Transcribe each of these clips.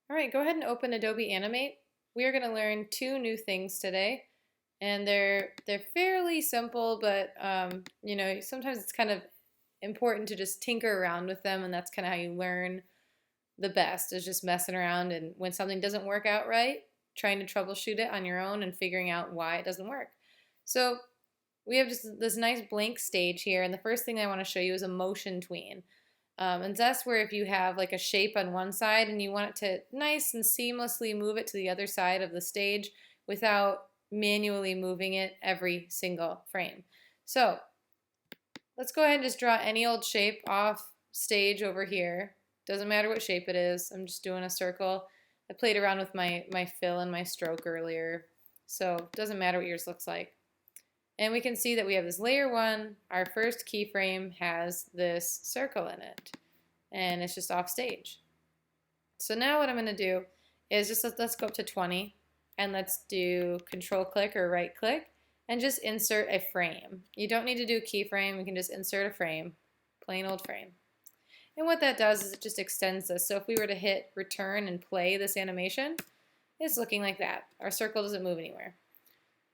All right, go ahead and open Adobe Animate. We are going to learn two new things today, and they're fairly simple, but sometimes it's kind of important to just tinker around with them, and that's kind of how you learn the best, is just messing around, and when something doesn't work out right, trying to troubleshoot it on your own and figuring out why it doesn't work. So we have just this nice blank stage here, and the first thing I want to show you is a motion tween. And that's where if you have like a shape on one side and you want it to nice and seamlessly move it to the other side of the stage without manually moving it every single frame. So let's go ahead and just draw any old shape off stage over here. Doesn't matter what shape it is. I'm just doing a circle. I played around with my fill and my stroke earlier, so it doesn't matter what yours looks like. And we can see that we have this layer 1, our first keyframe has this circle in it, and it's just off stage. So now what I'm going to do is just let's go up to 20, and let's do control click or right click, and just insert a frame. You don't need to do a keyframe, you can just insert a frame, plain old frame. And what that does is it just extends this. So if we were to hit return and play this animation, it's looking like that. Our circle doesn't move anywhere.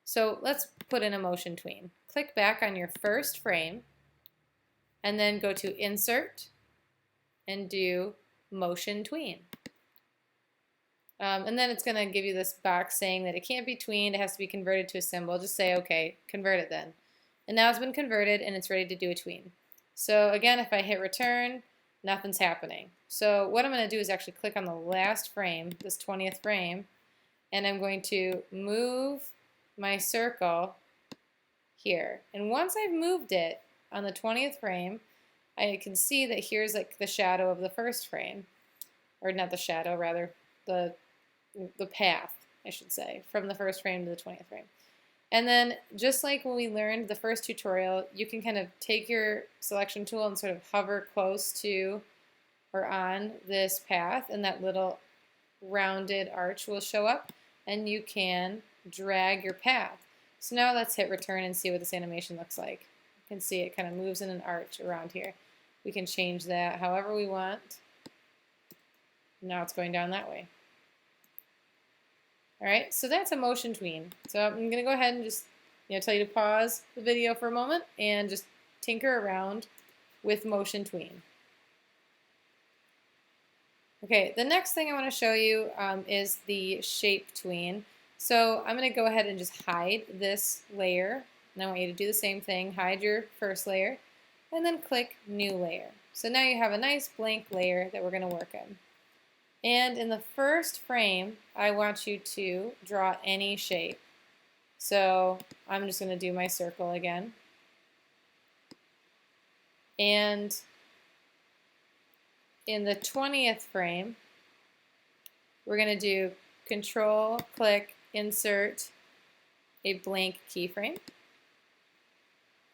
So let's put in a motion tween. Click back on your first frame and then go to Insert and do Motion Tween. And then it's going to give you this box saying that it can't be tweened, it has to be converted to a symbol. Just say okay, convert it then. And now it's been converted and it's ready to do a tween. So again, if I hit return, nothing's happening. So what I'm going to do is actually click on the last frame, this 20th frame, and I'm going to move my circle here. And once I've moved it on the 20th frame, I can see that here's like the shadow of the first frame, or not the shadow, rather the path, I should say, from the first frame to the 20th frame. And then just like when we learned the first tutorial, you can kind of take your selection tool and sort of hover close to or on this path, and that little rounded arch will show up, and you can drag your path. So now let's hit return and see what this animation looks like. You can see it kind of moves in an arch around here. We can change that however we want. Now it's going down that way. Alright, so that's a motion tween. So I'm going to go ahead and just tell you to pause the video for a moment and just tinker around with motion tween. Okay, the next thing I want to show you is the shape tween. So I'm going to go ahead and just hide this layer, and I want you to do the same thing. Hide your first layer, and then click New Layer. So now you have a nice blank layer that we're going to work in. And in the first frame, I want you to draw any shape. So I'm just going to do my circle again. And in the 20th frame, we're going to do Control, click, Insert a blank keyframe.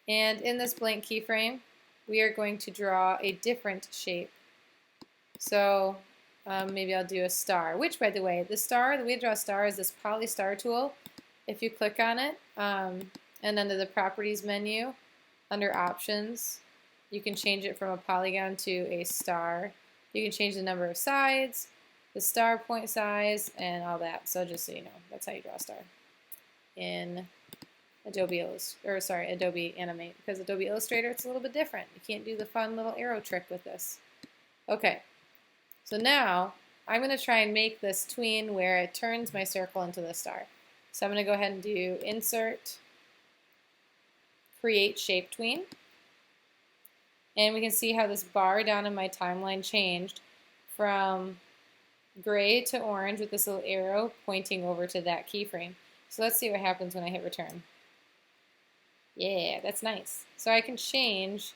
And in this blank keyframe, we are going to draw a different shape. So maybe I'll do a star, which, by the way, the way to draw a star is this Poly Star tool. If you click on it, and under the Properties menu, under Options, you can change it from a polygon to a star. You can change the number of sides, the star point size, and all that. So just so you know, that's how you draw a star in Adobe Animate. Because Adobe Illustrator, it's a little bit different. You can't do the fun little arrow trick with this. Okay, so now I'm going to try and make this tween where it turns my circle into the star. So I'm going to go ahead and do Insert, Create Shape Tween. And we can see how this bar down in my timeline changed from gray to orange with this little arrow pointing over to that keyframe. So let's see what happens when I hit return. Yeah, that's nice. So I can change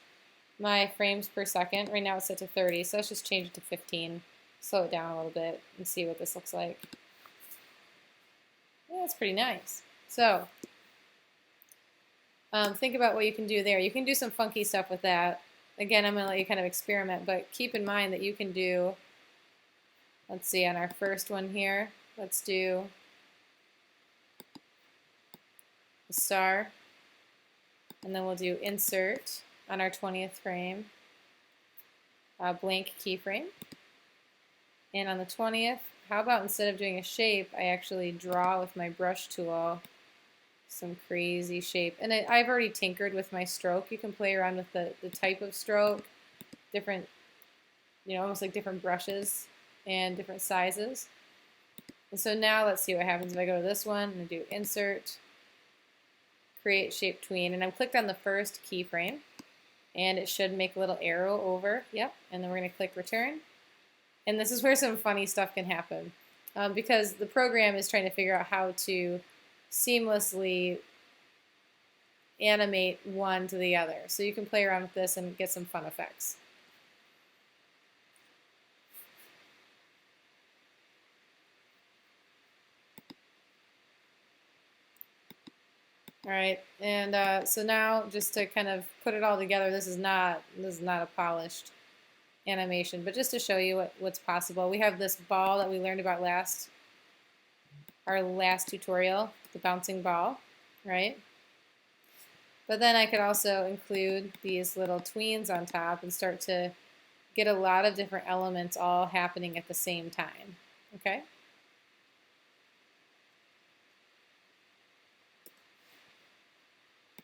my frames per second. Right now it's set to 30, so let's just change it to 15. Slow it down a little bit and see what this looks like. Yeah, that's pretty nice. So think about what you can do there. You can do some funky stuff with that. Again, I'm going to let you kind of experiment, but keep in mind that you can do, let's see, on our first one here, let's do a star, and then we'll do Insert on our 20th frame, a blank keyframe, And on the 20th, how about instead of doing a shape, I actually draw with my brush tool some crazy shape. And I've already tinkered with my stroke. You can play around with the type of stroke, different, almost like different brushes and different sizes. And so now let's see what happens if I go to this one and do Insert, Create Shape Tween. And I've clicked on the first keyframe. And it should make a little arrow over. Yep. And then we're going to click Return. And this is where some funny stuff can happen. Because the program is trying to figure out how to seamlessly animate one to the other. So you can play around with this and get some fun effects. All right, and so now just to kind of put it all together, this is not a polished animation, but just to show you what's possible. We have this ball that we learned about our last tutorial, the bouncing ball, right? But then I could also include these little tweens on top and start to get a lot of different elements all happening at the same time, okay?